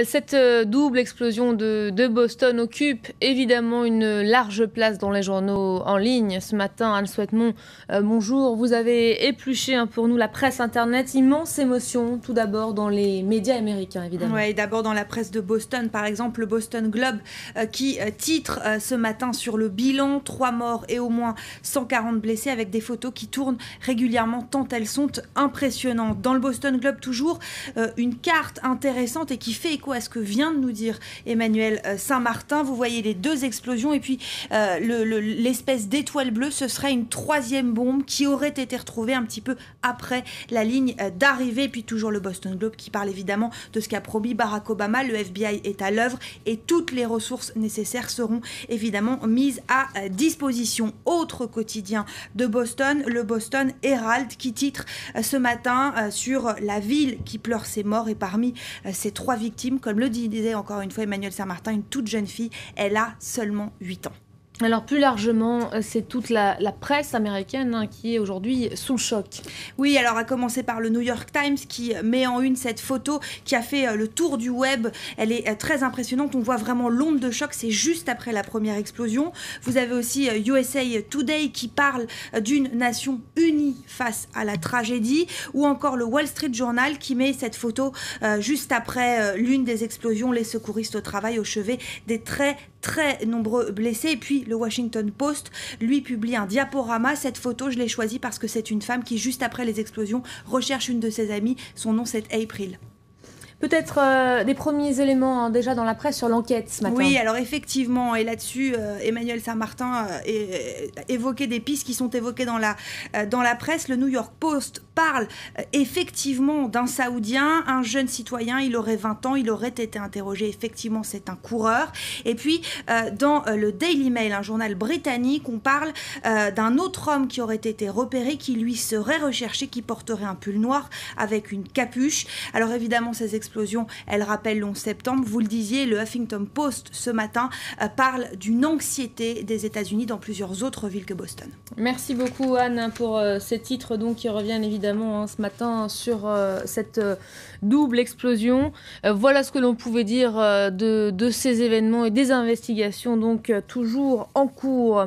Cette double explosion de Boston occupe évidemment une large place dans les journaux en ligne. Ce matin, Anne Souhaitemont, bonjour. Vous avez épluché pour nous la presse internet. Immense émotion, tout d'abord dans les médias américains, évidemment. Oui, d'abord dans la presse de Boston, par exemple, le Boston Globe qui titre ce matin sur le bilan, 3 morts et au moins 140 blessés, avec des photos qui tournent régulièrement tant elles sont impressionnantes. Dans le Boston Globe, toujours une carte intéressante et qui fait écho à ce que vient de nous dire Emmanuel Saint-Martin. Vous voyez les deux explosions et puis l'espèce d'étoile bleue, ce serait une troisième bombe qui aurait été retrouvée un petit peu après la ligne d'arrivée. Et puis toujours le Boston Globe qui parle évidemment de ce qu'a promis Barack Obama. Le FBI est à l'œuvre et toutes les ressources nécessaires seront évidemment mises à disposition. Autre quotidien de Boston, le Boston Herald qui titre ce matin sur la ville qui pleure ses morts et parmi ces 3 victimes, comme le disait encore une fois Emmanuel Saint-Martin, une toute jeune fille, elle a seulement 8 ans. Alors plus largement, c'est toute la presse américaine qui est aujourd'hui sous le choc. Oui, alors à commencer par le New York Times qui met en une cette photo qui a fait le tour du web. Elle est très impressionnante, on voit vraiment l'onde de choc, c'est juste après la première explosion. Vous avez aussi USA Today qui parle d'une nation unie face à la tragédie, ou encore le Wall Street Journal qui met cette photo juste après l'une des explosions, les secouristes au travail au chevet des très nombreux blessés. Et puis le Washington Post, lui, publie un diaporama. Cette photo, je l'ai choisie parce que c'est une femme qui, juste après les explosions, recherche une de ses amies. Son nom, c'est April. Peut-être des premiers éléments déjà dans la presse sur l'enquête ce matin. Oui, alors effectivement, et là-dessus, Emmanuel Saint-Martin évoquait des pistes qui sont évoquées dans la presse. Le New York Post parle effectivement d'un Saoudien, un jeune citoyen, il aurait 20 ans, il aurait été interrogé, effectivement c'est un coureur. Et puis dans le Daily Mail, un journal britannique, on parle d'un autre homme qui aurait été repéré, qui lui serait recherché, qui porterait un pull noir avec une capuche. Alors évidemment, ces explosions, elles rappellent l'11 septembre. Vous le disiez, le Huffington Post ce matin parle d'une anxiété des États-Unis dans plusieurs autres villes que Boston. Merci beaucoup Anne pour ces titres donc, qui reviennent évidemment ce matin sur cette double explosion. Voilà ce que l'on pouvait dire de ces événements et des investigations donc toujours en cours.